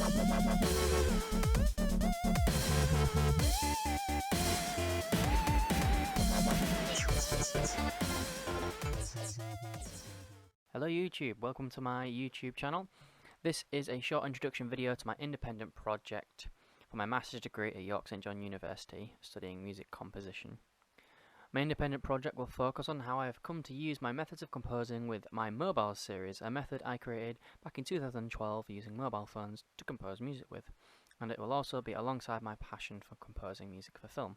Hello YouTube, welcome to my YouTube channel. This is a short introduction video to my independent project for my master's degree at York St John University, studying music composition. My independent project will focus on how I have come to use my methods of composing with my mobile series, a method I created back in 2012 using mobile phones to compose music with, and it will also be alongside my passion for composing music for film.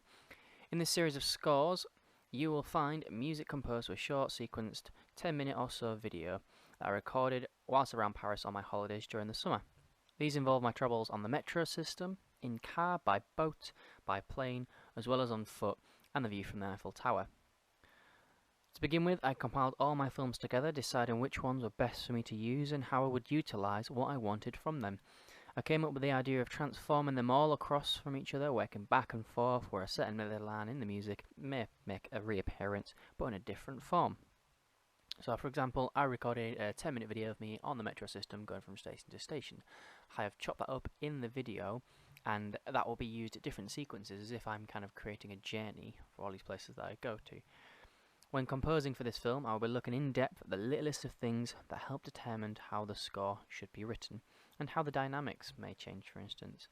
In this series of scores, you will find music composed with short sequenced 10-minute or so video that I recorded whilst around Paris on my holidays during the summer. These involve my travels on the metro system, in car, by boat, by plane, as well as on foot, and the view from the Eiffel Tower. To begin with, I compiled all my films together, deciding which ones were best for me to use and how I would utilise what I wanted from them. I came up with the idea of transforming them all across from each other, working back and forth where a certain melody line in the music may make a reappearance, but in a different form. So, for example, I recorded a 10-minute video of me on the metro system going from station to station. I have chopped that up in the video, and that will be used at different sequences as if I'm kind of creating a journey for all these places that I go to. When composing for this film, I will be looking in depth at the littlest of things that help determine how the score should be written, and how the dynamics may change, for instance.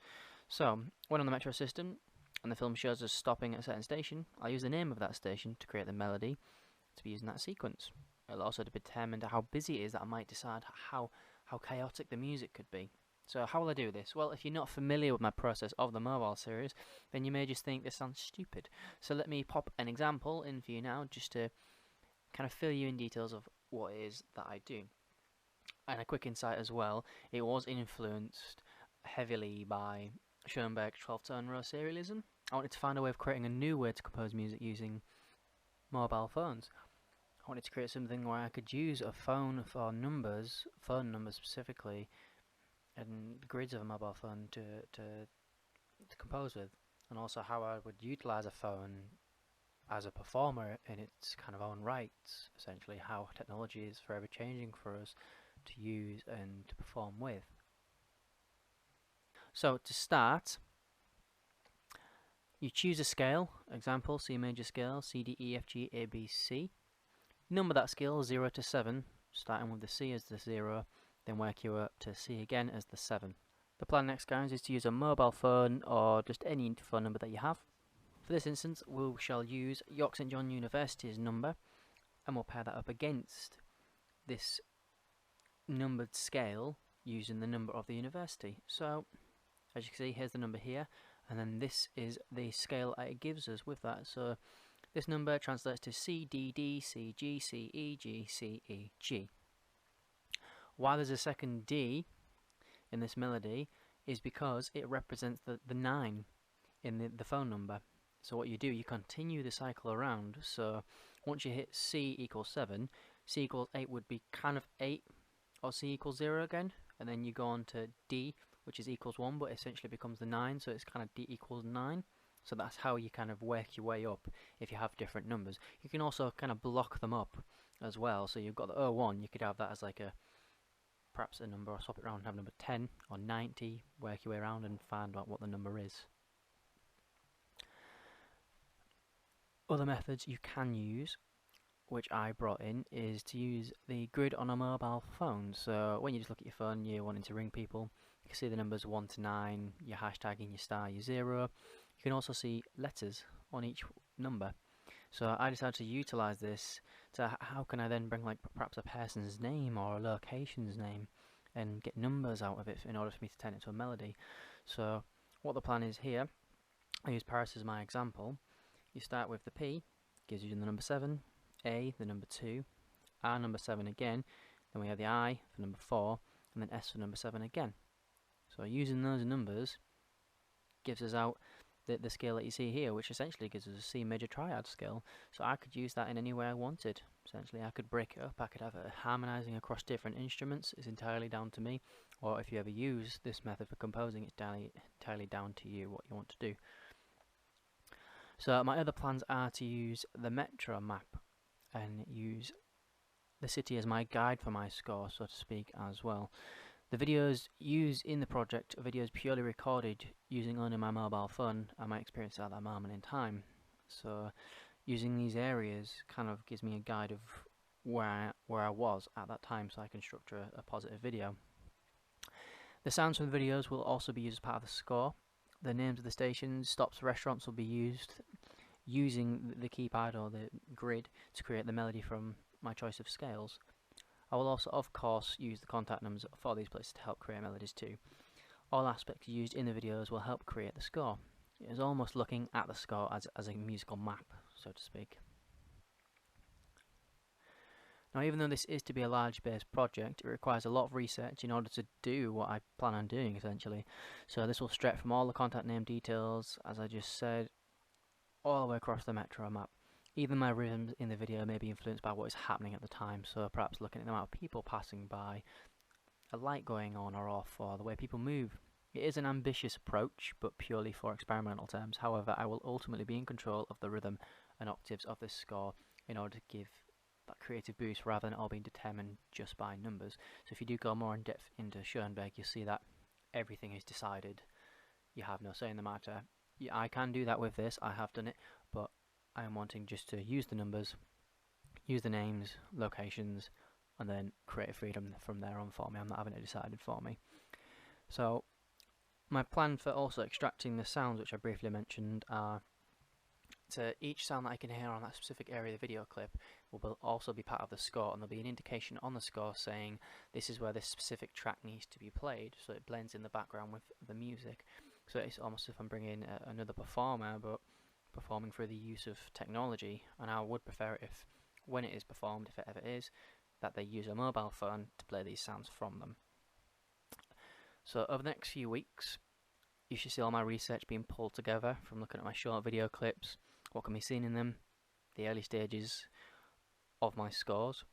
So, when on the metro system, and the film shows us stopping at a certain station, I'll use the name of that station to create the melody to be used in that sequence. It'll also determine how busy it is that I might decide how chaotic the music could be. So how will I do this? Well, if you're not familiar with my process of the mobile series, then you may just think this sounds stupid. So let me pop an example in for you now, just to kind of fill you in details of what it is that I do. And a quick insight as well, it was influenced heavily by Schoenberg's 12-tone row serialism. I wanted to find a way of creating a new way to compose music using mobile phones. I wanted to create something where I could use a phone for numbers, phone numbers specifically, and grids of a mobile phone to compose with, and also how I would utilize a phone as a performer in its kind of own rights, essentially how technology is forever changing for us to use and to perform with. So to start, you choose a scale, example C major scale, C, D, E, F, G, A, B, C. Number that scale 0 to 7, starting with the C as the 0, then work you up to C again as the 7. The plan next, guys, is to use a mobile phone or just any phone number that you have. For this instance, we shall use York St John University's number, and we'll pair that up against this numbered scale using the number of the university. So, as you can see, here's the number here, and then this is the scale it gives us with that. So, this number translates to C, D, D, C, G, C, E, G, C, E, G. Why there's a second D in this melody is because it represents the 9 in the phone number. So what you do, you continue the cycle around. So once you hit C equals 7, C equals 8 would be kind of 8, or C equals 0 again, and then you go on to D, which is equals 1, but essentially becomes the 9, so it's kind of D equals 9. So that's how you kind of work your way up if you have different numbers. You can also kind of block them up as well. So you've got the 01, you could have that as like perhaps a number, or swap it around and have number 10 or 90, work your way around and find out what the number is. Other methods you can use, which I brought in, is to use the grid on a mobile phone. So when you just look at your phone, you're wanting to ring people, you can see the numbers 1 to 9, your hashtagging, your star, your 0. You can also see letters on each number. So I decided to utilize this to how can I then bring like perhaps a person's name or a location's name and get numbers out of it in order for me to turn it into a melody. So what the plan is here, I use Parits as my example. You start with the P, gives you the number 7, A, the number 2, R number 7 again, then we have the I for number 4, and then S for number 7 again. So using those numbers gives us out the scale that you see here, which essentially gives us a C major triad scale. So I could use that in any way I wanted. Essentially I could break it up, I could have it harmonizing across different instruments, it's entirely down to me. Or if you ever use this method for composing, it's entirely down to you what you want to do. So my other plans are to use the metro map and use the city as my guide for my score, so to speak, as well. The videos used in the project are videos purely recorded using only my mobile phone and my experience at that moment in time. So using these areas kind of gives me a guide of where I was at that time, so I can structure a positive video. The sounds from the videos will also be used as part of the score. The names of the stations, stops, restaurants will be used using the keypad or the grid to create the melody from my choice of scales. I will also, of course, use the contact numbers for these places to help create melodies too. All aspects used in the videos will help create the score. It is almost looking at the score as a musical map, so to speak. Now, even though this is to be a large-based project, it requires a lot of research in order to do what I plan on doing, essentially. So this will stretch from all the contact name details, as I just said, all the way across the metro map. Even my rhythms in the video may be influenced by what is happening at the time, so perhaps looking at the amount of people passing by, a light going on or off, or the way people move. It is an ambitious approach, but purely for experimental terms. However, I will ultimately be in control of the rhythm and octaves of this score in order to give that creative boost rather than all being determined just by numbers. So if you do go more in depth into Schoenberg, you'll see that everything is decided. You have no say in the matter. Yeah, I can do that with this, I have done it, but I am wanting just to use the numbers, use the names, locations, and then create freedom from there on for me. I'm not having it decided for me. So my plan for also extracting the sounds, which I briefly mentioned, are to each sound that I can hear on that specific area of the video clip will also be part of the score, and there'll be an indication on the score saying this is where this specific track needs to be played, so it blends in the background with the music. So it's almost as if I'm bringing another performer, but performing through the use of technology. And I would prefer it if, when it is performed, if it ever is, that they use a mobile phone to play these sounds from them. So over the next few weeks, you should see all my research being pulled together from looking at my short video clips, what can be seen in them, the early stages of my scores.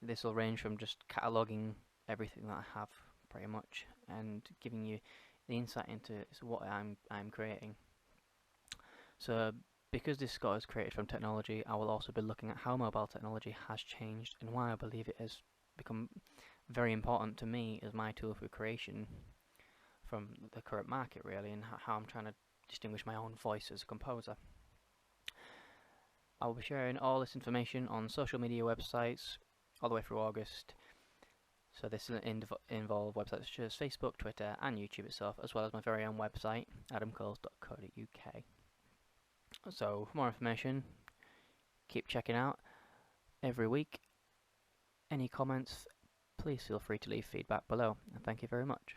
This will range from just cataloguing everything that I have, pretty much, and giving you the insight into what I'm creating. So because this score is created from technology, I will also be looking at how mobile technology has changed and why I believe it has become very important to me as my tool for creation from the current market, really, and how I'm trying to distinguish my own voice as a composer. I will be sharing all this information on social media websites all the way through August. So this will involve websites such as Facebook, Twitter, and YouTube itself, as well as my very own website, adamcoles.co.uk. So for more information, keep checking out every week. Any comments, please feel free to leave feedback below, and thank you very much.